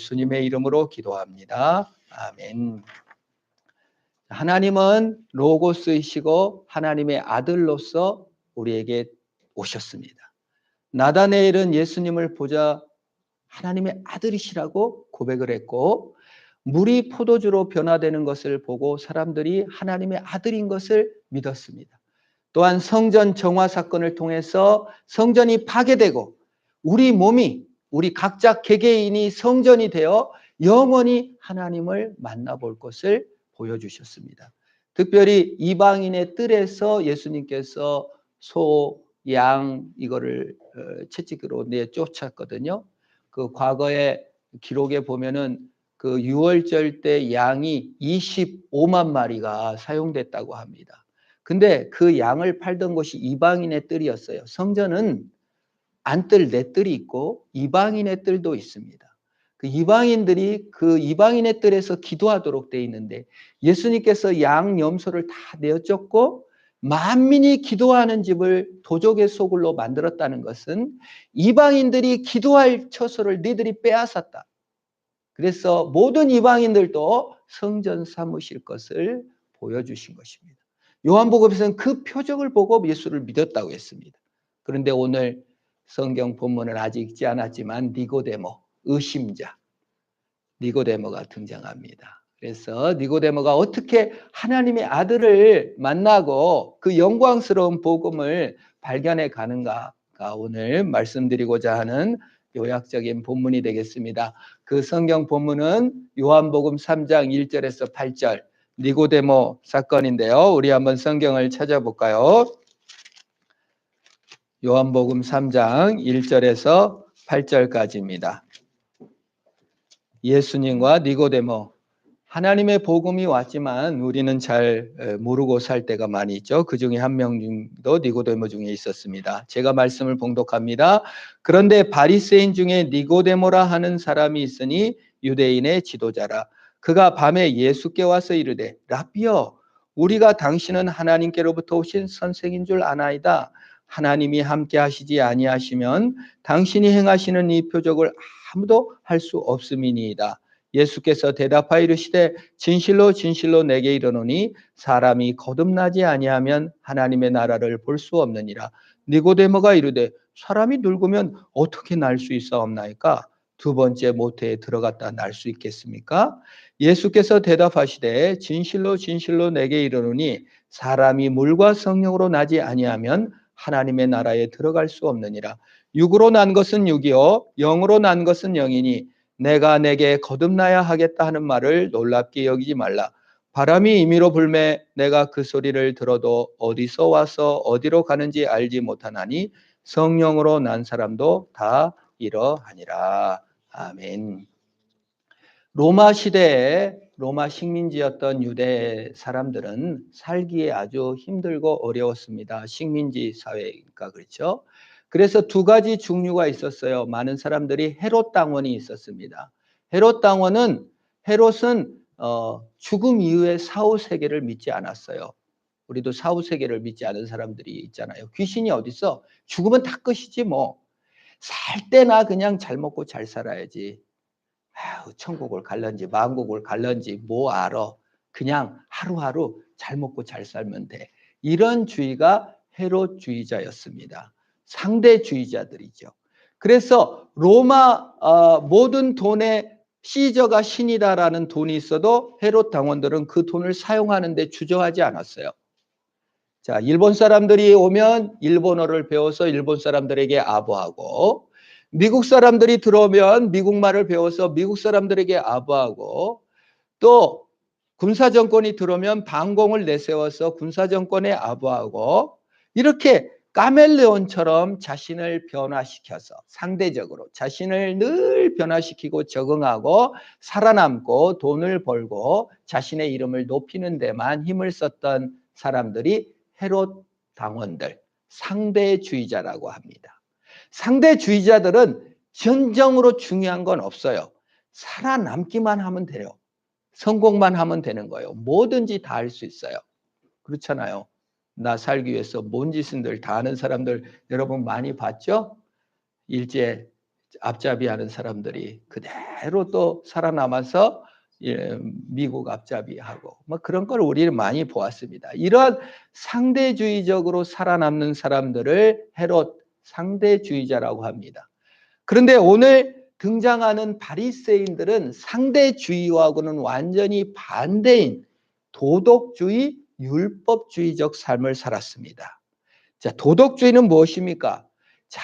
예수님의 이름으로 기도합니다. 아멘. 하나님은 로고스이시고 하나님의 아들로서 우리에게 오셨습니다. 나다네엘은 예수님을 보자 하나님의 아들이시라고 고백을 했고, 물이 포도주로 변화되는 것을 보고 사람들이 하나님의 아들인 것을 믿었습니다. 또한 성전 정화 사건을 통해서 성전이 파괴되고 우리 몸이, 우리 각자 개개인이 성전이 되어 영원히 하나님을 만나볼 것을 보여주셨습니다. 특별히 이방인의 뜰에서 예수님께서 소, 양 이거를 채찍으로 내쫓았거든요. 그 과거의 기록에 보면은 그 유월절 때 양이 25만 마리가 사용됐다고 합니다. 근데 그 양을 팔던 곳이 이방인의 뜰이었어요. 성전은 안뜰, 내 뜰이 있고 이방인의 뜰도 있습니다. 그 이방인들이 그 이방인의 뜰에서 기도하도록 돼 있는데 예수님께서 양 염소를 다 내어쫓고 만민이 기도하는 집을 도적의 소굴로 만들었다는 것은 이방인들이 기도할 처소를 너희들이 빼앗았다. 그래서 모든 이방인들도 성전 삼으실 것을 보여주신 것입니다. 요한복음에서는 그 표적을 보고 예수를 믿었다고 했습니다. 그런데 오늘 성경 본문은 아직 읽지 않았지만 니고데모, 의심자 니고데모가 등장합니다. 그래서 니고데모가 어떻게 하나님의 아들을 만나고 그 영광스러운 복음을 발견해 가는가가 오늘 말씀드리고자 하는 요약적인 본문이 되겠습니다. 그 성경 본문은 요한복음 3장 1절에서 8절 니고데모 사건인데요. 우리 한번 성경을 찾아볼까요? 요한복음 3장 1절에서 8절까지입니다. 예수님과 니고데모, 하나님의 복음이 왔지만 우리는 잘 모르고 살 때가 많이 있죠. 그 중에 한 명도 니고데모 중에 있었습니다. 제가 말씀을 봉독합니다. 그런데 바리새인 중에 니고데모라 하는 사람이 있으니 유대인의 지도자라. 그가 밤에 예수께 와서 이르되 라비여, 우리가 당신은 하나님께로부터 오신 선생인 줄 아나이다. 하나님이 함께 하시지 아니하시면 당신이 행하시는 이 표적을 아무도 할 수 없음이니이다. 예수께서 대답하여 이르시되 진실로 진실로 내게 이르노니 사람이 거듭나지 아니하면 하나님의 나라를 볼 수 없느니라. 니고데모가 이르되 사람이 늙으면 어떻게 날 수 있사옵나이까? 두 번째 모태에 들어갔다 날 수 있겠습니까? 예수께서 대답하시되 진실로 진실로 내게 이르노니 사람이 물과 성령으로 나지 아니하면 하나님의 나라에 들어갈 수 없느니라. 육으로 난 것은 육이요 영으로 난 것은 영이니 내가 내게 거듭나야 하겠다 하는 말을 놀랍게 여기지 말라. 바람이 임의로 불매 내가 그 소리를 들어도 어디서 와서 어디로 가는지 알지 못하나니 성령으로 난 사람도 다 이러하니라. 아멘. 로마 시대에 로마 식민지였던 유대 사람들은 살기에 아주 힘들고 어려웠습니다. 식민지 사회니까 그렇죠. 그래서 두 가지 종류가 있었어요. 많은 사람들이 헤롯 당원이 있었습니다. 헤롯은 죽음 이후에 사후 세계를 믿지 않았어요. 우리도 사후 세계를 믿지 않은 사람들이 있잖아요. 귀신이 어딨어? 죽으면 다 끝이지 뭐. 살 때나 그냥 잘 먹고 잘 살아야지. 천국을 갈런지 만국을 갈런지 뭐 알아. 그냥 하루하루 잘 먹고 잘 살면 돼. 이런 주의가 헤롯주의자였습니다. 상대주의자들이죠. 그래서 로마 모든 돈에 시저가 신이다라는 돈이 있어도 헤롯 당원들은 그 돈을 사용하는데 주저하지 않았어요. 자, 일본 사람들이 오면 일본어를 배워서 일본 사람들에게 아부하고, 미국 사람들이 들어오면 미국말을 배워서 미국 사람들에게 아부하고, 또 군사정권이 들어오면 반공을 내세워서 군사정권에 아부하고, 이렇게 카멜레온처럼 자신을 변화시켜서 상대적으로 자신을 늘 변화시키고 적응하고 살아남고 돈을 벌고 자신의 이름을 높이는 데만 힘을 썼던 사람들이 헤롯 당원들, 상대주의자라고 합니다. 상대주의자들은 전정으로 중요한 건 없어요. 살아남기만 하면 돼요. 성공만 하면 되는 거예요. 뭐든지 다 할 수 있어요. 그렇잖아요. 나 살기 위해서 뭔 짓인들 다 하는 사람들 여러분 많이 봤죠? 일제 앞잡이하는 사람들이 그대로 또 살아남아서 미국 앞잡이하고 뭐 그런 걸 우리는 많이 보았습니다. 이런 상대주의적으로 살아남는 사람들을 헤롯 상대주의자라고 합니다. 그런데 오늘 등장하는 바리새인들은 상대주의와고는 완전히 반대인 도덕주의, 율법주의적 삶을 살았습니다. 자, 도덕주의는 무엇입니까? 자,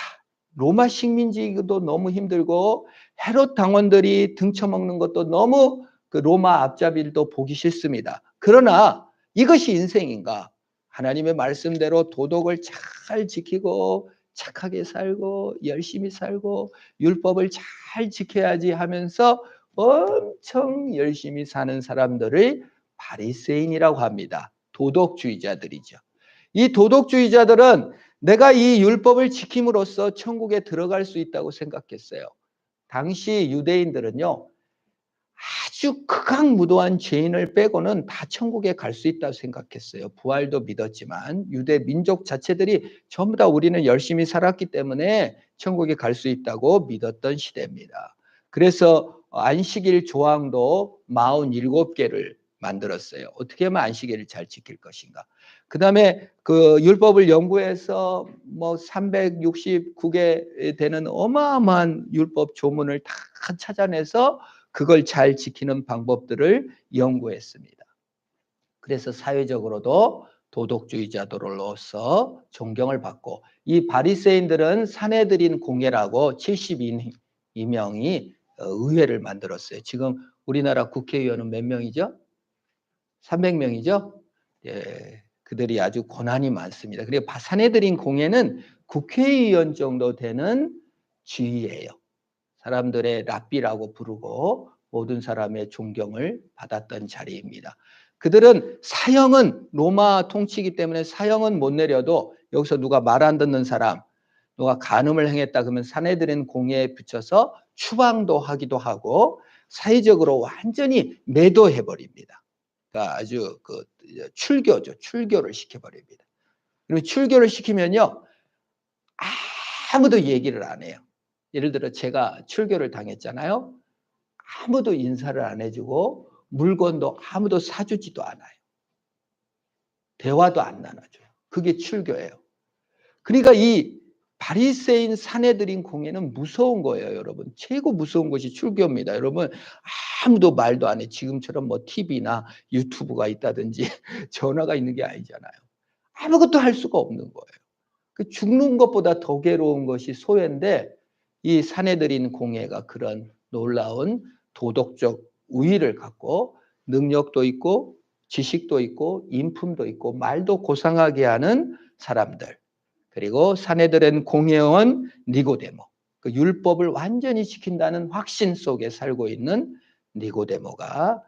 로마 식민지도 너무 힘들고 헤롯 당원들이 등쳐먹는 것도 너무 그 로마 앞잡이들도 보기 싫습니다. 그러나 이것이 인생인가? 하나님의 말씀대로 도덕을 잘 지키고 착하게 살고 열심히 살고 율법을 잘 지켜야지 하면서 엄청 열심히 사는 사람들을 바리새인이라고 합니다. 도덕주의자들이죠. 이 도덕주의자들은 내가 이 율법을 지킴으로써 천국에 들어갈 수 있다고 생각했어요. 당시 유대인들은요, 아주 극악무도한 죄인을 빼고는 다 천국에 갈 수 있다고 생각했어요. 부활도 믿었지만 유대 민족 자체들이 전부 다 우리는 열심히 살았기 때문에 천국에 갈 수 있다고 믿었던 시대입니다. 그래서 안식일 조항도 47개를 만들었어요. 어떻게 하면 안식일을 잘 지킬 것인가. 그 다음에 그 율법을 연구해서 뭐 369개 되는 어마어마한 율법 조문을 다 찾아내서 그걸 잘 지키는 방법들을 연구했습니다. 그래서 사회적으로도 도덕주의자들로서 존경을 받고 이 바리새인들은 사내들인 공회라고 72명이 의회를 만들었어요. 지금 우리나라 국회의원은 몇 명이죠? 300명이죠? 예, 그들이 아주 고난이 많습니다. 그리고 사내들인 공회는 국회의원 정도 되는 지위예요. 사람들의 랍비라고 부르고 모든 사람의 존경을 받았던 자리입니다. 그들은 사형은 로마 통치이기 때문에 사형은 못 내려도 여기서 누가 말 안 듣는 사람, 누가 간음을 행했다 그러면 사내들인 공회에 붙여서 추방도 하기도 하고 사회적으로 완전히 매도해 버립니다. 그러니까 아주 그 출교죠. 출교를 시켜버립니다. 그리고 출교를 시키면요 아무도 얘기를 안 해요. 예를 들어 제가 출교를 당했잖아요. 아무도 인사를 안 해주고 물건도 아무도 사주지도 않아요. 대화도 안 나눠줘요. 그게 출교예요. 그러니까 이 바리새인 사내들인 공회는 무서운 거예요, 여러분. 최고 무서운 것이 출교입니다. 여러분 아무도 말도 안 해. 지금처럼 뭐 TV나 유튜브가 있다든지 전화가 있는 게 아니잖아요. 아무것도 할 수가 없는 거예요. 그 죽는 것보다 더 괴로운 것이 소외인데 이 사내들인 공회가 그런 놀라운 도덕적 우위를 갖고 능력도 있고 지식도 있고 인품도 있고 말도 고상하게 하는 사람들, 그리고 사내들은 공회원 니고데모, 그 율법을 완전히 지킨다는 확신 속에 살고 있는 니고데모가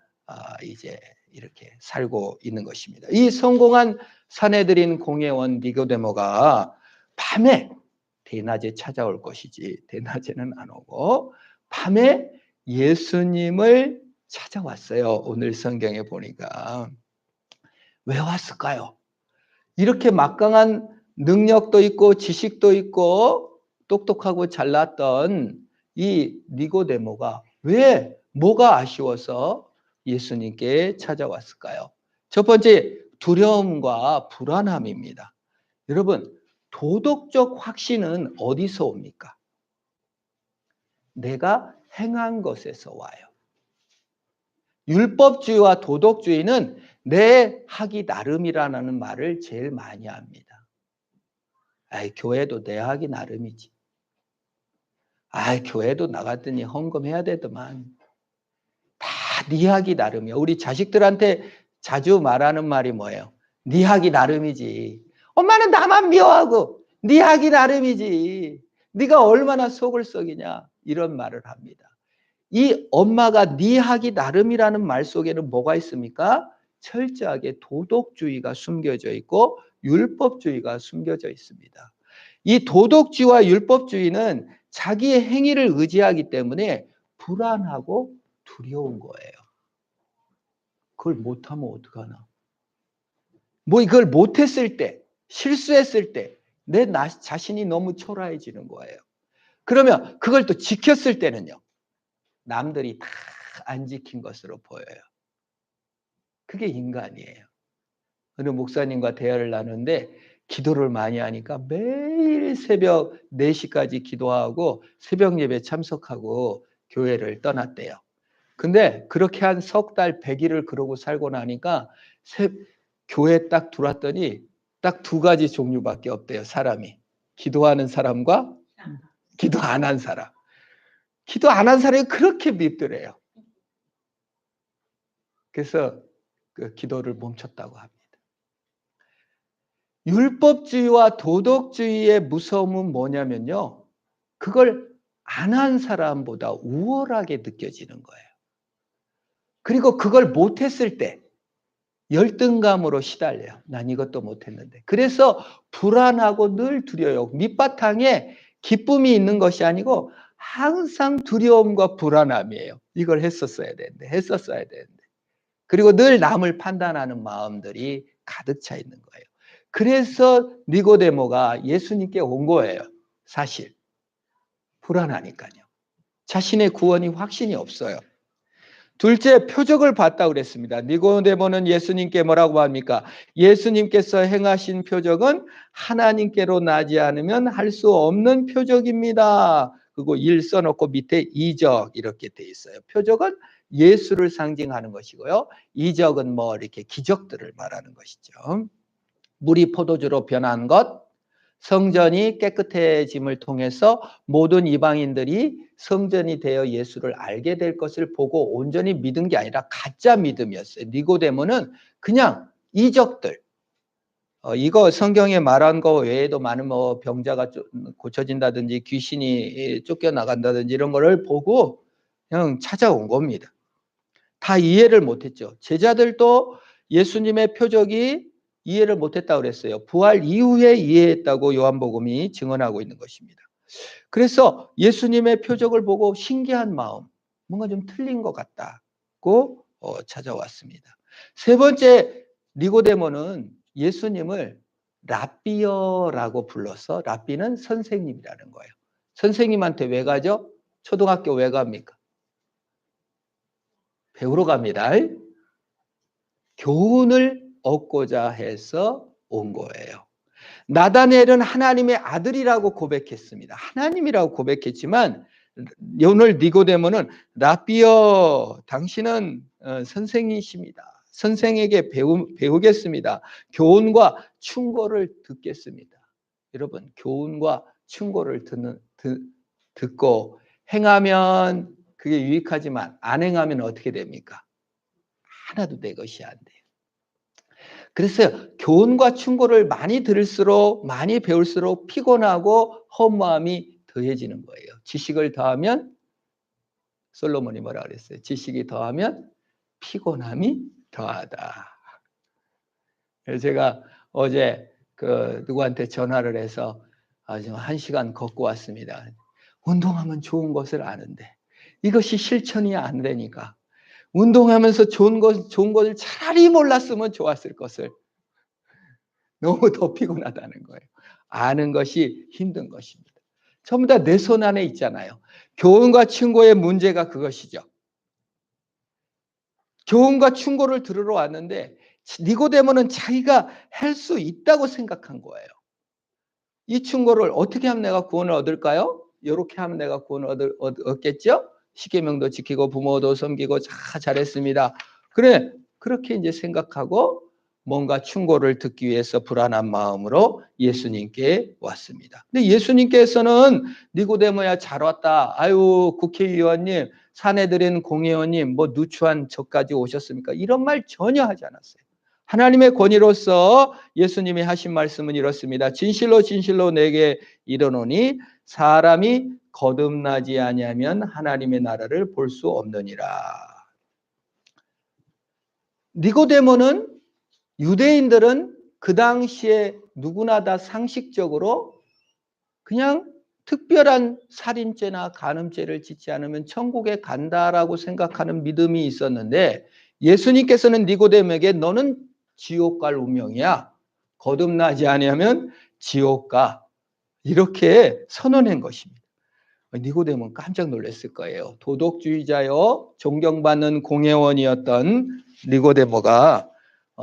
이제 이렇게 살고 있는 것입니다. 이 성공한 사내들인 공회원 니고데모가 밤에 대낮에 찾아올 것이지 대낮에는 안 오고 밤에 예수님을 찾아왔어요. 오늘 성경에 보니까. 왜 왔을까요? 이렇게 막강한 능력도 있고 지식도 있고 똑똑하고 잘났던 이 니고데모가 왜 뭐가 아쉬워서 예수님께 찾아왔을까요? 첫 번째 두려움과 불안함입니다. 여러분 도덕적 확신은 어디서 옵니까? 내가 행한 것에서 와요. 율법주의와 도덕주의는 내 하기 나름이라는 말을 제일 많이 합니다. 아이, 교회도 내 하기 나름이지. 아이, 교회도 나갔더니 헌금해야 되더만. 다 네 하기 나름이야. 우리 자식들한테 자주 말하는 말이 뭐예요? 네 하기 나름이지. 엄마는 나만 미워하고 네 하기 나름이지. 네가 얼마나 속을 썩이냐. 이런 말을 합니다. 이 엄마가 네 하기 나름이라는 말 속에는 뭐가 있습니까? 철저하게 도덕주의가 숨겨져 있고 율법주의가 숨겨져 있습니다. 이 도덕주의와 율법주의는 자기의 행위를 의지하기 때문에 불안하고 두려운 거예요. 그걸 못하면 어떡하나. 뭐 이걸 못했을 때, 실수했을 때 내 자신이 너무 초라해지는 거예요. 그러면 그걸 또 지켰을 때는요, 남들이 다 안 지킨 것으로 보여요. 그게 인간이에요. 어느 목사님과 대화를 나누는데 기도를 많이 하니까 매일 새벽 4시까지 기도하고 새벽 예배 참석하고 교회를 떠났대요. 근데 그렇게 한 석 달 100일을 그러고 살고 나니까 교회에 딱 들어왔더니 딱 2가지 종류밖에 없대요, 사람이. 기도하는 사람과 기도 안 한 사람. 기도 안 한 사람이 그렇게 밉더래요. 그래서 그 기도를 멈췄다고 합니다. 율법주의와 도덕주의의 무서움은 뭐냐면요, 그걸 안 한 사람보다 우월하게 느껴지는 거예요. 그리고 그걸 못했을 때 열등감으로 시달려요. 난 이것도 못했는데. 그래서 불안하고 늘 두려워요. 밑바탕에 기쁨이 있는 것이 아니고 항상 두려움과 불안함이에요. 이걸 했었어야 되는데. 그리고 늘 남을 판단하는 마음들이 가득 차 있는 거예요. 그래서 니고데모가 예수님께 온 거예요. 사실. 불안하니까요. 자신의 구원이 확신이 없어요. 둘째, 표적을 봤다고 그랬습니다. 니고데모는 예수님께 뭐라고 합니까? 예수님께서 행하신 표적은 하나님께로 나지 않으면 할 수 없는 표적입니다. 그리고 1 써놓고 밑에 이적 이렇게 돼 있어요. 표적은 예수를 상징하는 것이고요. 이적은 뭐 이렇게 기적들을 말하는 것이죠. 물이 포도주로 변한 것, 성전이 깨끗해짐을 통해서 모든 이방인들이 성전이 되어 예수를 알게 될 것을 보고 온전히 믿은 게 아니라 가짜 믿음이었어요. 니고데모는 그냥 이적들, 이거 성경에 말한 거 외에도 많은 뭐 병자가 고쳐진다든지 귀신이 쫓겨나간다든지 이런 거를 보고 그냥 찾아온 겁니다. 다 이해를 못했죠. 제자들도 예수님의 표적이 이해를 못했다고 그랬어요. 부활 이후에 이해했다고 요한복음이 증언하고 있는 것입니다. 그래서 예수님의 표적을 보고 신기한 마음, 뭔가 좀 틀린 것 같다고 찾아왔습니다. 세 번째, 니고데모는 예수님을 랍비어라고 불러서, 랍비는 선생님이라는 거예요. 선생님한테 왜 가죠? 초등학교 왜 갑니까? 배우러 갑니다. 교훈을 얻고자 해서 온 거예요. 나다넬은 하나님의 아들이라고 고백했습니다. 하나님이라고 고백했지만 오늘 니고데모는 랍비어, 당신은 선생이십니다. 선생에게 배우겠습니다. 교훈과 충고를 듣겠습니다. 여러분, 교훈과 충고를 듣고 행하면 그게 유익하지만 안 행하면 어떻게 됩니까? 하나도 내 것이 안 돼요. 그래서 교훈과 충고를 많이 들을수록, 많이 배울수록 피곤하고 허무함이 더해지는 거예요. 지식을 더하면, 솔로몬이 뭐라 그랬어요? 지식이 더하면 피곤함이 더하다. 그래서 제가 어제 누구한테 전화를 해서 아주 1시간 걷고 왔습니다. 운동하면 좋은 것을 아는데 이것이 실천이 안 되니까, 운동하면서 좋은 것을 차라리 몰랐으면 좋았을 것을, 너무 더 피곤하다는 거예요. 아는 것이 힘든 것입니다. 전부 다 내 손 안에 있잖아요. 교훈과 충고의 문제가 그것이죠. 교훈과 충고를 들으러 왔는데 니고데모는 자기가 할 수 있다고 생각한 거예요. 이 충고를 어떻게 하면 내가 구원을 얻을까요? 이렇게 하면 내가 구원을 얻겠죠? 십계명도 지키고 부모도 섬기고 잘했습니다. 그래, 그렇게 이제 생각하고 뭔가 충고를 듣기 위해서 불안한 마음으로 예수님께 왔습니다. 근데 예수님께서는 니고데모야 잘 왔다. 아유 국회의원님, 사내들인 공회의원님, 뭐 누추한 저까지 오셨습니까? 이런 말 전혀 하지 않았어요. 하나님의 권위로서 예수님이 하신 말씀은 이렇습니다. 진실로 진실로 내게 이르노니 사람이 거듭나지 아니하면 하나님의 나라를 볼 수 없느니라. 니고데모는, 유대인들은 그 당시에 누구나 다 상식적으로 그냥 특별한 살인죄나 간음죄를 짓지 않으면 천국에 간다라고 생각하는 믿음이 있었는데, 예수님께서는 니고데모에게 너는 지옥 갈 운명이야. 거듭나지 아니하면 지옥 가. 이렇게 선언한 것입니다. 니고데모는 깜짝 놀랐을 거예요. 도덕주의자요, 존경받는 공회원이었던 니고데모가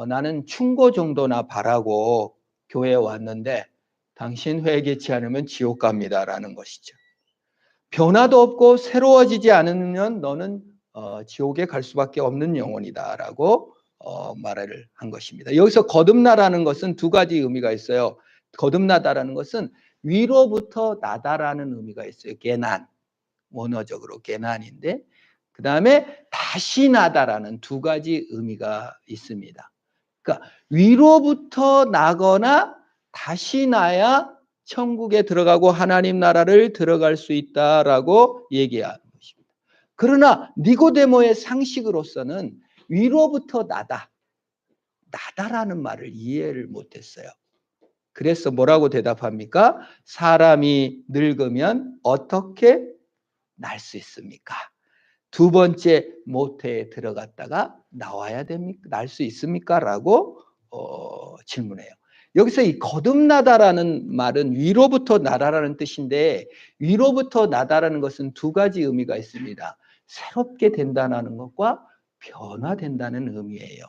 나는 충고 정도나 바라고 교회에 왔는데 당신 회개치 않으면 지옥 갑니다라는 것이죠. 변화도 없고 새로워지지 않으면 너는 지옥에 갈 수밖에 없는 영혼이다라고 말을 한 것입니다. 여기서 거듭나라는 것은 두 가지 의미가 있어요. 거듭나다라는 것은 위로부터 나다라는 의미가 있어요. 게난, 원어적으로 게난인데, 그 다음에 다시 나다라는 두 가지 의미가 있습니다. 그러니까 위로부터 나거나 다시 나야 천국에 들어가고 하나님 나라를 들어갈 수 있다라고 얘기하는 것입니다. 그러나 니고데모의 상식으로서는 위로부터 나다라는 말을 이해를 못했어요. 그래서 뭐라고 대답합니까? 사람이 늙으면 어떻게 날 수 있습니까? 두 번째 모태에 들어갔다가 나와야 됩니까? 날 수 있습니까? 라고 질문해요. 여기서 이 거듭나다라는 말은 위로부터 나다라는 뜻인데, 위로부터 나다라는 것은 두 가지 의미가 있습니다. 새롭게 된다는 것과 변화된다는 의미예요.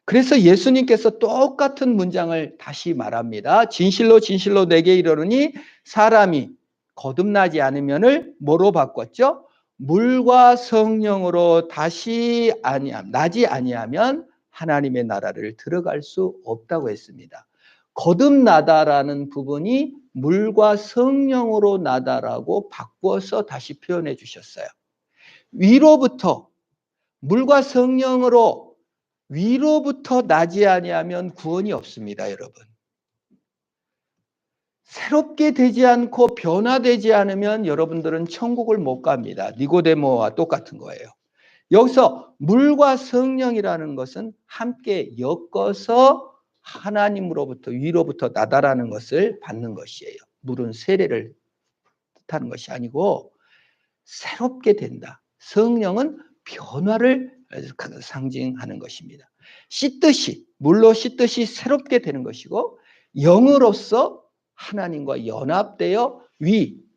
그래서 예수님께서 똑같은 문장을 다시 말합니다. 진실로 진실로 내게 이르노니 사람이 거듭나지 않으면을 뭐로 바꿨죠? 물과 성령으로 다시 나지 아니하면 하나님의 나라를 들어갈 수 없다고 했습니다. 거듭나다라는 부분이 물과 성령으로 나다라고 바꿔서 다시 표현해 주셨어요. 위로부터 물과 성령으로 위로부터 나지 아니하면 구원이 없습니다, 여러분. 새롭게 되지 않고 변화되지 않으면 여러분들은 천국을 못 갑니다. 니고데모와 똑같은 거예요. 여기서 물과 성령이라는 것은 함께 엮어서 하나님으로부터 위로부터 나다라는 것을 받는 것이에요. 물은 세례를 뜻하는 것이 아니고 새롭게 된다. 성령은 변화를 상징하는 것입니다. 씻듯이, 물로 씻듯이 새롭게 되는 것이고, 영으로서 하나님과 연합되어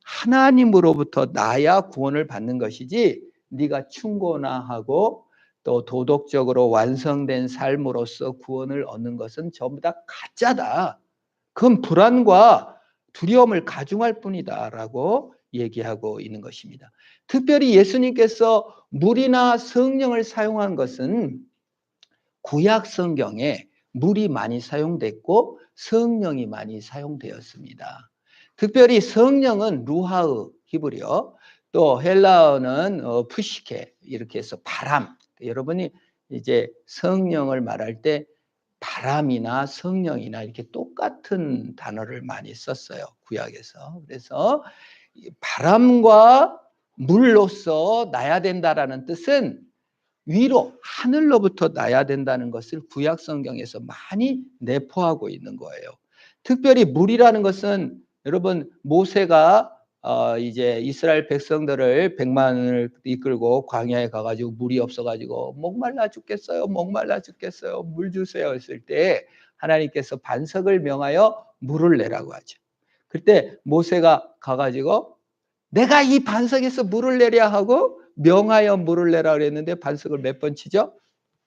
하나님으로부터 나야 구원을 받는 것이지, 네가 충고나 하고 또 도덕적으로 완성된 삶으로서 구원을 얻는 것은 전부 다 가짜다. 그건 불안과 두려움을 가중할 뿐이다라고 얘기하고 있는 것입니다. 특별히 예수님께서 물이나 성령을 사용한 것은 구약 성경에 물이 많이 사용됐고 성령이 많이 사용되었습니다. 특별히 성령은 루하흐 히브리어, 또 헬라어는 푸시케, 이렇게 해서 바람. 여러분이 이제 성령을 말할 때 바람이나 성령이나 이렇게 똑같은 단어를 많이 썼어요, 구약에서. 그래서 바람과 물로서 나야 된다라는 뜻은 위로, 하늘로부터 나야 된다는 것을 구약 성경에서 많이 내포하고 있는 거예요. 특별히 물이라는 것은 여러분, 모세가 이제 이스라엘 백성들을 100만을 이끌고 광야에 가가지고 물이 없어가지고 목말라 죽겠어요, 목말라 죽겠어요, 물 주세요 했을 때 하나님께서 반석을 명하여 물을 내라고 하죠. 그때 모세가 가가지고 내가 이 반석에서 물을 내려 하고 명하여 물을 내라 그랬는데 반석을 몇 번 치죠?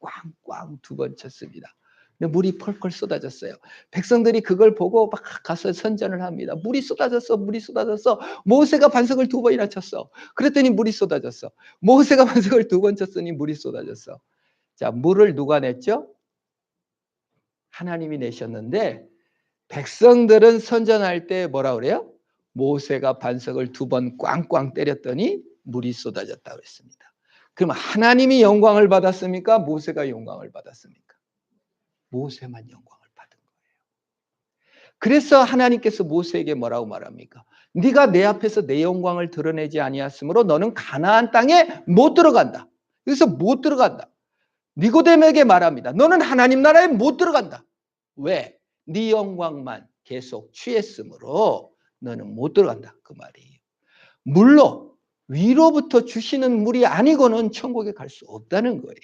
꽝꽝 2번 쳤습니다. 근데 물이 펄펄 쏟아졌어요. 백성들이 그걸 보고 막 가서 선전을 합니다. 물이 쏟아졌어, 물이 쏟아졌어. 모세가 반석을 2번이나 쳤어. 그랬더니 물이 쏟아졌어. 모세가 반석을 2번 쳤으니 물이 쏟아졌어. 자, 물을 누가 냈죠? 하나님이 내셨는데 백성들은 선전할 때 뭐라 그래요? 모세가 반석을 2번 꽝꽝 때렸더니 물이 쏟아졌다고 했습니다. 그럼 하나님이 영광을 받았습니까? 모세가 영광을 받았습니까? 모세만 영광을 받은 거예요. 그래서 하나님께서 모세에게 뭐라고 말합니까? 네가 내 앞에서 내 영광을 드러내지 아니하므로 너는 가나안 땅에 못 들어간다. 그래서 못 들어간다. 니고데모에게 말합니다. 너는 하나님 나라에 못 들어간다. 왜? 네 영광만 계속 취했으므로 너는 못 들어간다. 그 말이에요. 물로 위로부터 주시는 물이 아니고는 천국에 갈 수 없다는 거예요.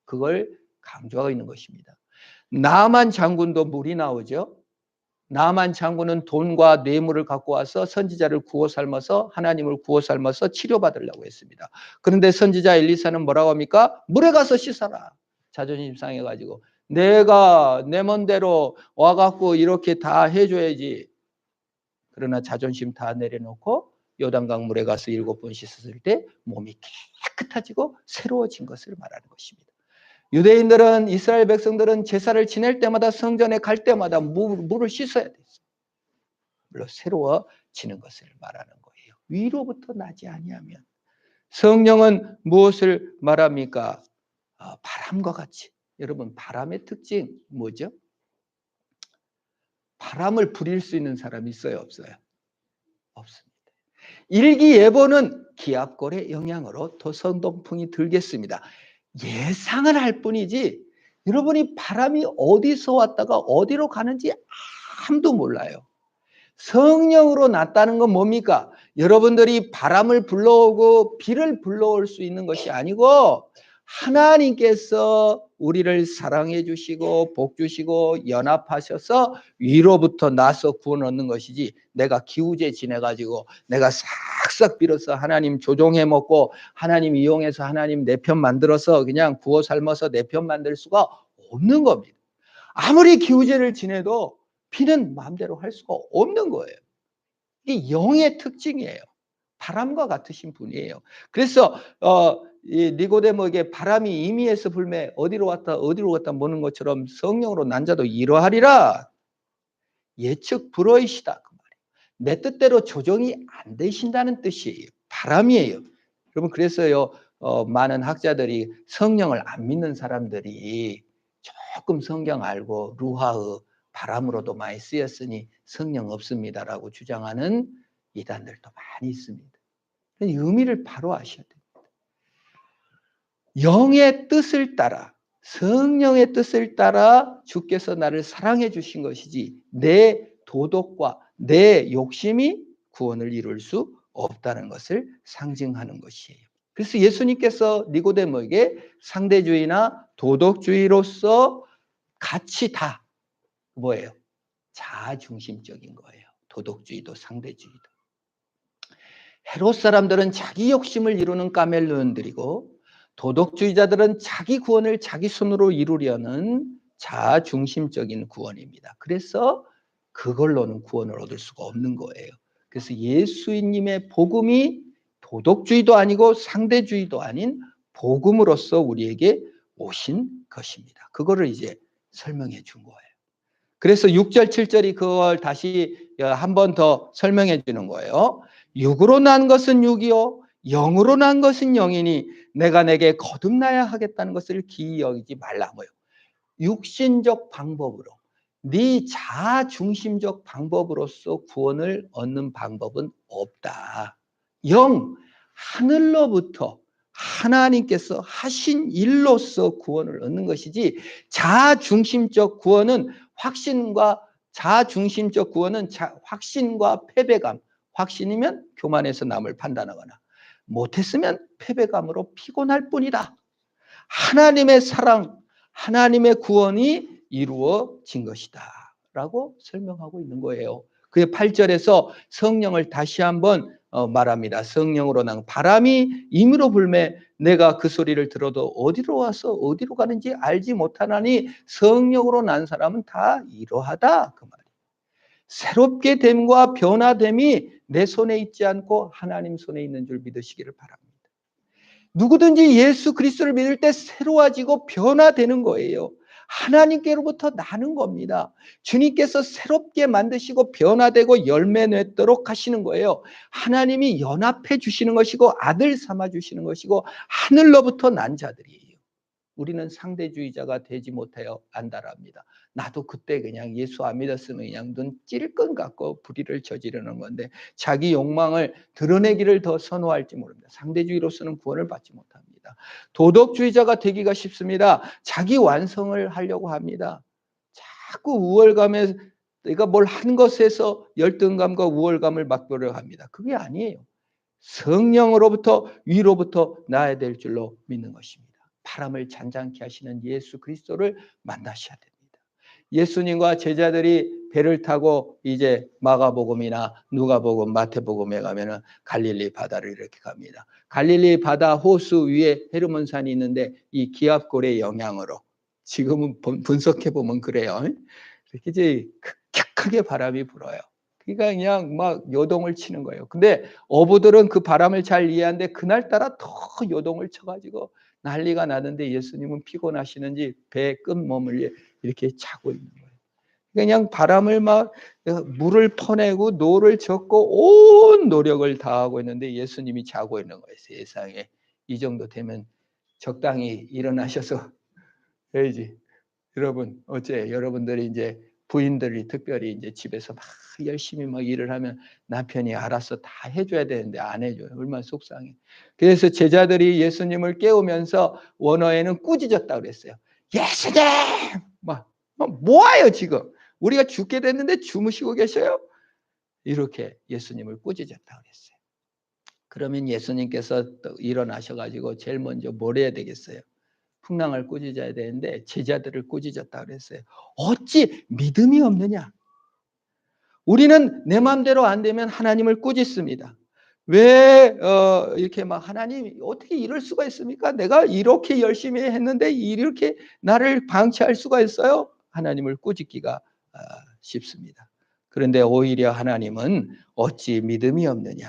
그걸 강조하고 있는 것입니다. 나만 장군도 물이 나오죠. 나만 장군은 돈과 뇌물을 갖고 와서 선지자를 구워 삶아서 하나님을 구워 삶아서 치료받으려고 했습니다. 그런데 선지자 엘리사는 뭐라고 합니까? 물에 가서 씻어라. 자존심 상해가지고 내가 내 멋대로 와갖고 이렇게 다 해줘야지. 그러나 자존심 다 내려놓고 요단강 물에 가서 7번 씻었을 때 몸이 깨끗해지고 새로워진 것을 말하는 것입니다. 유대인들은 이스라엘 백성들은 제사를 지낼 때마다 성전에 갈 때마다 물을 씻어야 됐어요. 물로 새로워지는 것을 말하는 거예요. 위로부터 나지 아니하면 성령은 무엇을 말합니까? 바람과 같이. 여러분 바람의 특징 뭐죠? 바람을 부릴 수 있는 사람이 있어요, 없어요? 없습니다. 일기예보는 기압골의 영향으로 더 선동풍이 들겠습니다. 예상을 할 뿐이지 여러분이 바람이 어디서 왔다가 어디로 가는지 아무도 몰라요. 성령으로 났다는 건 뭡니까? 여러분들이 바람을 불러오고 비를 불러올 수 있는 것이 아니고 하나님께서 우리를 사랑해 주시고 복 주시고 연합하셔서 위로부터 나서 구원 얻는 것이지 내가 기우제 지내가지고 내가 싹싹 빌어서 하나님 조종해 먹고 하나님 이용해서 하나님 내 편 만들어서 그냥 구워 삶아서 내 편 만들 수가 없는 겁니다. 아무리 기우제를 지내도 비는 마음대로 할 수가 없는 거예요. 이게 영의 특징이에요. 바람과 같으신 분이에요. 그래서 이 니고데모에게 바람이 임의에서 불매 어디로 갔다 모는 것처럼 성령으로 난 자도 이러하리라. 예측 불허이시다 그 말이에요. 내 뜻대로 조정이 안 되신다는 뜻이에요. 바람이에요. 여러분 그래서요 많은 학자들이 성령을 안 믿는 사람들이 조금 성경 알고 루하의 바람으로도 많이 쓰였으니 성령 없습니다라고 주장하는 이단들도 많이 있습니다. 의미를 바로 아셔야 됩니다. 영의 뜻을 따라 성령의 뜻을 따라 주께서 나를 사랑해 주신 것이지 내 도덕과 내 욕심이 구원을 이룰 수 없다는 것을 상징하는 것이에요. 그래서 예수님께서 니고데모에게 상대주의나 도덕주의로서 같이 다 뭐예요? 자아중심적인 거예요. 도덕주의도 상대주의도. 헤롯 사람들은 자기 욕심을 이루는 까멜론들이고 도덕주의자들은 자기 구원을 자기 손으로 이루려는 자아중심적인 구원입니다. 그래서 그걸로는 구원을 얻을 수가 없는 거예요. 그래서 예수님의 복음이 도덕주의도 아니고 상대주의도 아닌 복음으로서 우리에게 오신 것입니다. 그거를 이제 설명해 준 거예요. 그래서 6절, 7절이 그걸 다시 한 번 더 설명해 주는 거예요. 육으로 난 것은 육이요 영으로 난 것은 영이니 내가 내게 거듭나야 하겠다는 것을 기이 여기지 말라고요. 육신적 방법으로 네 자아중심적 방법으로서 구원을 얻는 방법은 없다. 영 하늘로부터 하나님께서 하신 일로서 구원을 얻는 것이지 자아중심적 구원은 자아중심적 구원은 확신과 패배감, 확신이면 교만해서 남을 판단하거나 못했으면 패배감으로 피곤할 뿐이다. 하나님의 사랑, 하나님의 구원이 이루어진 것이다 라고 설명하고 있는 거예요. 그의 8절에서 성령을 다시 한번 말합니다. 성령으로 난 바람이 임의로 불매 내가 그 소리를 들어도 어디로 와서 어디로 가는지 알지 못하나니 성령으로 난 사람은 다 이러하다 그 말이에요. 새롭게 됨과 변화됨이 내 손에 있지 않고 하나님 손에 있는 줄 믿으시기를 바랍니다. 누구든지 예수 그리스도를 믿을 때 새로워지고 변화되는 거예요. 하나님께로부터 나는 겁니다. 주님께서 새롭게 만드시고 변화되고 열매 맺도록 하시는 거예요. 하나님이 연합해 주시는 것이고 아들 삼아 주시는 것이고 하늘로부터 난 자들이에요. 우리는 상대주의자가 되지 못해요. 안달합니다. 나도 그때 그냥 예수 안 믿었으면 그냥 눈 찔끔 갖고 불의를 저지르는 건데 자기 욕망을 드러내기를 더 선호할지 모릅니다. 상대주의로서는 구원을 받지 못합니다. 도덕주의자가 되기가 쉽습니다. 자기 완성을 하려고 합니다. 자꾸 우월감에 내가 뭘 한 것에서 열등감과 우월감을 맛보려 합니다. 그게 아니에요. 성령으로부터 위로부터 나야 될 줄로 믿는 것입니다. 바람을 잔잔케 하시는 예수 그리스도를 만나셔야 됩니다. 예수님과 제자들이 배를 타고 이제 마가복음이나 누가복음, 마태복음에 가면은 갈릴리 바다를 이렇게 갑니다. 갈릴리 바다 호수 위에 헤르몬산이 있는데 이 기압골의 영향으로 지금은 분석해 보면 그래요. 이제 급격하게 바람이 불어요. 그러니까 그냥 막 요동을 치는 거예요. 근데 어부들은 그 바람을 잘 이해하는데 그날따라 더 요동을 쳐가지고 난리가 나는데 예수님은 피곤하시는지 배 끝몸을 이렇게 차고 있는 거예요. 그냥 바람을 막 물을 퍼내고 노를 젓고 온 노력을 다하고 있는데 예수님이 자고 있는 거예요. 세상에 이 정도 되면 적당히 일어나셔서 해야지. 여러분 어째 여러분들이 이제 부인들이 특별히 이제 집에서 막 열심히 막 일을 하면 남편이 알아서 다 해줘야 되는데 안 해줘요. 얼마나 속상해. 그래서 제자들이 예수님을 깨우면서 원어에는 꾸짖었다고 그랬어요. 예수님! 막 뭐예요 지금? 우리가 죽게 됐는데 주무시고 계셔요? 이렇게 예수님을 꾸짖었다고 그랬어요. 그러면 예수님께서 또 일어나셔가지고 제일 먼저 뭘 해야 되겠어요? 풍랑을 꾸짖어야 되는데 제자들을 꾸짖었다 그랬어요. 어찌 믿음이 없느냐? 우리는 내 마음대로 안 되면 하나님을 꾸짖습니다. 왜 이렇게 막 하나님 어떻게 이럴 수가 있습니까? 내가 이렇게 열심히 했는데 이렇게 나를 방치할 수가 있어요? 하나님을 꾸짖기가 쉽습니다. 그런데 오히려 하나님은 어찌 믿음이 없느냐?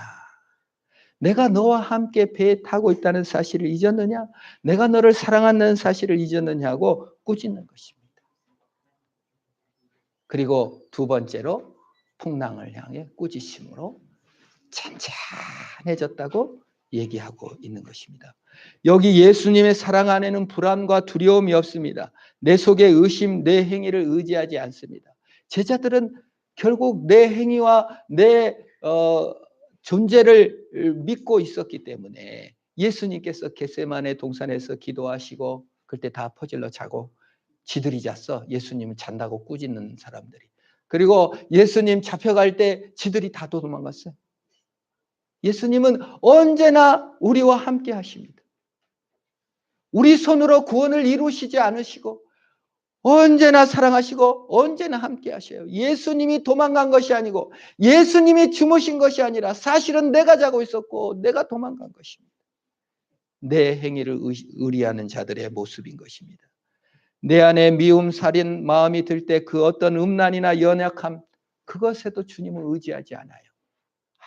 내가 너와 함께 배에 타고 있다는 사실을 잊었느냐? 내가 너를 사랑한다는 사실을 잊었느냐고 꾸짖는 것입니다. 그리고 두 번째로 풍랑을 향해 꾸짖음으로 잔잔해졌다고 얘기하고 있는 것입니다. 여기 예수님의 사랑 안에는 불안과 두려움이 없습니다. 내 속에 의심, 내 행위를 의지하지 않습니다. 제자들은 결국 내 행위와 내 존재를 믿고 있었기 때문에 예수님께서 겟세마네 동산에서 기도하시고 그때 다 퍼질러 자고 지들이 잤어. 예수님은 잔다고 꾸짖는 사람들이. 그리고 예수님 잡혀갈 때 지들이 다 도망갔어요. 예수님은 언제나 우리와 함께 하십니다. 우리 손으로 구원을 이루시지 않으시고 언제나 사랑하시고 언제나 함께 하셔요. 예수님이 도망간 것이 아니고 예수님이 주무신 것이 아니라 사실은 내가 자고 있었고 내가 도망간 것입니다. 내 행위를 의리하는 자들의 모습인 것입니다. 내 안에 미움, 살인 마음이 들 때 그 어떤 음란이나 연약함 그것에도 주님을 의지하지 않아요.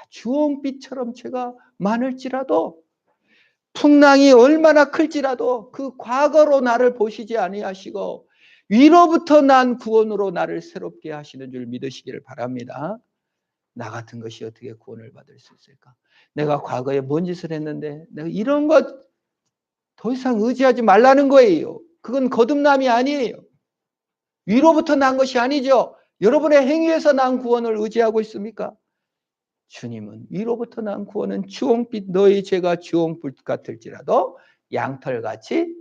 주홍빛처럼 죄가 많을지라도 풍랑이 얼마나 클지라도 그 과거로 나를 보시지 아니하시고 위로부터 난 구원으로 나를 새롭게 하시는 줄 믿으시기를 바랍니다. 나 같은 것이 어떻게 구원을 받을 수 있을까? 내가 과거에 뭔 짓을 했는데 내가 이런 것 더 이상 의지하지 말라는 거예요. 그건 거듭남이 아니에요. 위로부터 난 것이 아니죠. 여러분의 행위에서 난 구원을 의지하고 있습니까? 주님은 위로부터 난 구원은 주홍빛 너희 죄가 주홍빛 같을지라도 양털같이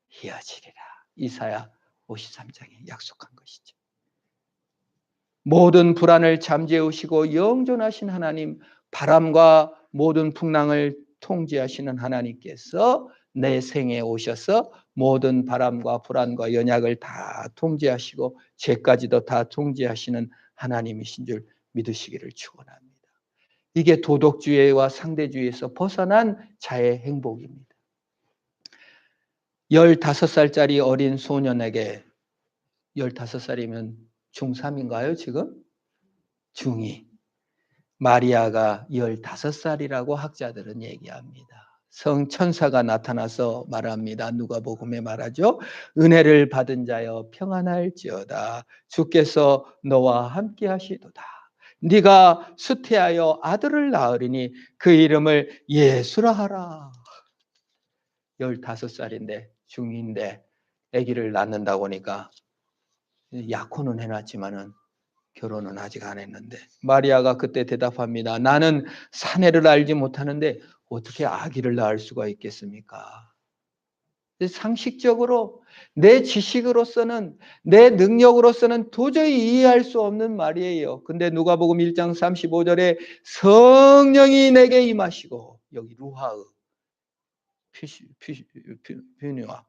희어지리라. 이사야 53장에 약속한 것이죠. 모든 불안을 잠재우시고 영존하신 하나님, 바람과 모든 풍랑을 통제하시는 하나님께서 내 생에 오셔서 모든 바람과 불안과 연약을 다 통제하시고 죄까지도 다 통제하시는 하나님이신 줄 믿으시기를 축원합니다. 이게 도덕주의와 상대주의에서 벗어난 자의 행복입니다. 15살짜리 어린 소년에게 15살이면 중3인가요 지금? 중2. 마리아가 15살이라고 학자들은 얘기합니다. 성천사가 나타나서 말합니다. 누가복음에 말하죠. 은혜를 받은 자여 평안할지어다. 주께서 너와 함께 하시도다. 네가 수태하여 아들을 낳으리니 그 이름을 예수라 하라. 15살인데 중2인데 아기를 낳는다고 하니까 약혼은 해놨지만은 결혼은 아직 안 했는데 마리아가 그때 대답합니다. 나는 사내를 알지 못하는데 어떻게 아기를 낳을 수가 있겠습니까? 상식적으로 내 지식으로서는 내 능력으로서는 도저히 이해할 수 없는 말이에요. 근데 누가복음 1장 35절에 성령이 내게 임하시고 여기 루하의 퓨니와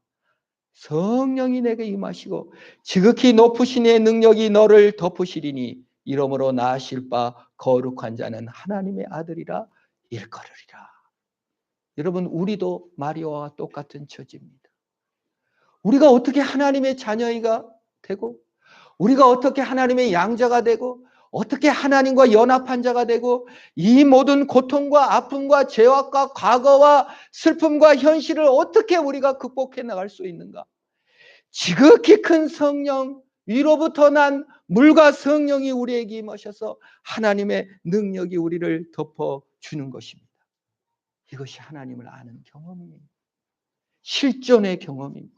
성령이 내게 임하시고 지극히 높으신 이의 능력이 너를 덮으시리니 이러므로 나아실 바 거룩한 자는 하나님의 아들이라 일컬으리라. 여러분, 우리도 마리아와 똑같은 처지입니다. 우리가 어떻게 하나님의 자녀가 되고, 우리가 어떻게 하나님의 양자가 되고, 어떻게 하나님과 연합한 자가 되고, 이 모든 고통과 아픔과 죄악과 과거와 슬픔과 현실을 어떻게 우리가 극복해 나갈 수 있는가? 지극히 큰 성령, 위로부터 난 물과 성령이 우리에게 임하셔서 하나님의 능력이 우리를 덮어주는 것입니다. 이것이 하나님을 아는 경험이에요. 실존의 경험입니다.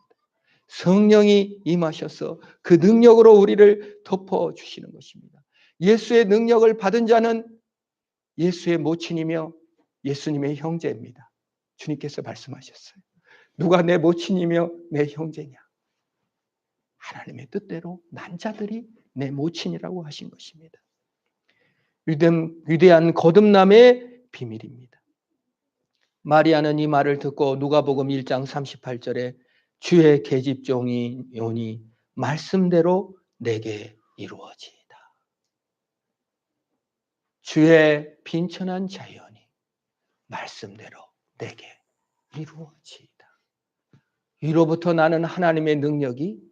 성령이 임하셔서 그 능력으로 우리를 덮어주시는 것입니다. 예수의 능력을 받은 자는 예수의 모친이며 예수님의 형제입니다. 주님께서 말씀하셨어요. 누가 내 모친이며 내 형제냐? 하나님의 뜻대로 난 자들이 내 모친이라고 하신 것입니다. 위대한 거듭남의 비밀입니다. 마리아는 이 말을 듣고 누가복음 1장 38절에 주의 계집종이 오니 말씀대로 내게 이루어지이다. 주의 빈천한 자연이 말씀대로 내게 이루어지이다. 위로부터 나는 하나님의 능력이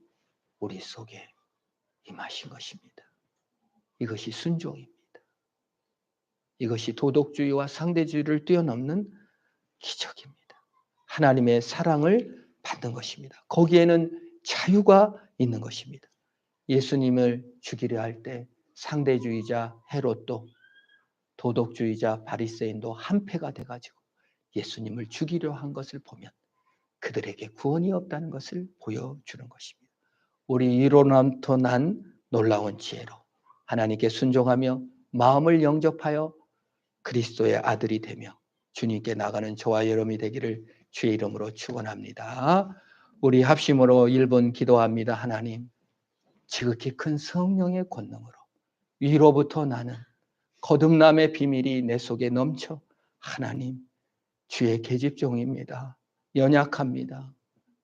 우리 속에 임하신 것입니다. 이것이 순종입니다. 이것이 도덕주의와 상대주의를 뛰어넘는 기적입니다. 하나님의 사랑을 받는 것입니다. 거기에는 자유가 있는 것입니다. 예수님을 죽이려 할 때 상대주의자 헤롯도 도덕주의자 바리새인도 한패가 돼가지고 예수님을 죽이려 한 것을 보면 그들에게 구원이 없다는 것을 보여주는 것입니다. 우리 이로부터 난 놀라운 지혜로 하나님께 순종하며 마음을 영접하여 그리스도의 아들이 되며 주님께 나가는 저와 여러분이 되기를 주의 이름으로 축원합니다. 우리 합심으로 1분 기도합니다. 하나님, 지극히 큰 성령의 권능으로 위로부터 나는 거듭남의 비밀이 내 속에 넘쳐 하나님, 주의 계집종입니다. 연약합니다.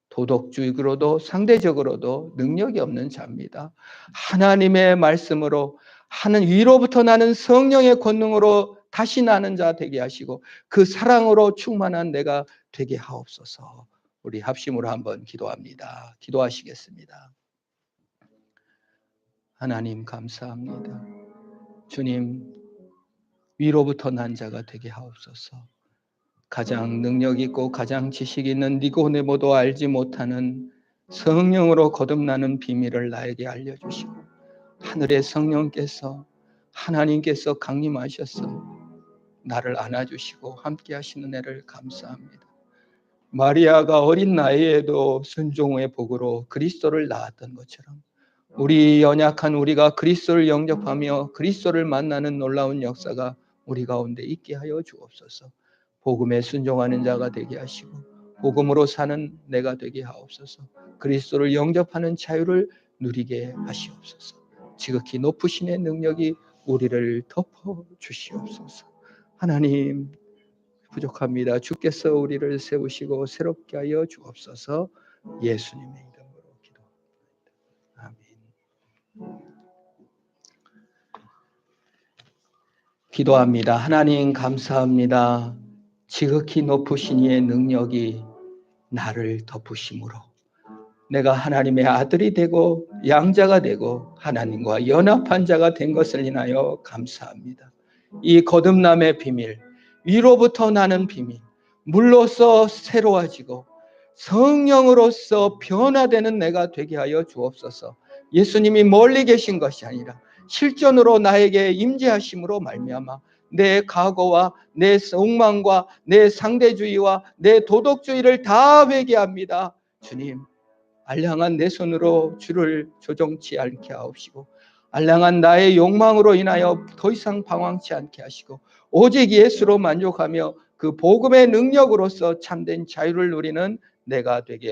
도덕주의로도 상대적으로도 능력이 없는 자입니다. 하나님의 말씀으로 하는 위로부터 나는 성령의 권능으로 다시 나는 자 되게 하시고 그 사랑으로 충만한 내가 되게 하옵소서. 우리 합심으로 한번 기도합니다. 기도하시겠습니다. 하나님 감사합니다. 주님, 위로부터 난 자가 되게 하옵소서. 가장 능력 있고 가장 지식 있는 니고데모도 알지 못하는 성령으로 거듭나는 비밀을 나에게 알려주시고 하늘의 성령께서 하나님께서 강림하셔서 나를 안아주시고 함께 하시는 애를 감사합니다. 마리아가 어린 나이에도 순종의 복으로 그리스도를 낳았던 것처럼 우리 연약한 우리가 그리스도를 영접하며 그리스도를 만나는 놀라운 역사가 우리 가운데 있게 하여 주옵소서. 복음에 순종하는 자가 되게 하시고 복음으로 사는 내가 되게 하옵소서. 그리스도를 영접하는 자유를 누리게 하시옵소서. 지극히 높으신 의 능력이 우리를 덮어 주시옵소서. 하나님, 부족합니다. 주께서 우리를 세우시고 새롭게 하여 주옵소서. 예수님의 이름으로 기도합니다. 아멘. 기도합니다. 하나님 감사합니다. 지극히 높으신 이의 능력이 나를 덮으심으로 내가 하나님의 아들이 되고 양자가 되고 하나님과 연합한 자가 된 것을 인하여 감사합니다. 이 거듭남의 비밀, 위로부터 나는 비밀, 물로서 새로워지고 성령으로서 변화되는 내가 되게 하여 주옵소서. 예수님이 멀리 계신 것이 아니라 실존으로 나에게 임재하심으로 말미암아 내 과거와 내 엉망과 내 상대주의와 내 도덕주의를 다 회개합니다. 주님, 알량한 내 손으로 주를 조종치 않게 하옵시고 알량한 나의 욕망으로 인하여 더 이상 방황치 않게 하시고 오직 예수로 만족하며 그 복음의 능력으로서 참된 자유를 누리는 내가 되게 하옵소서.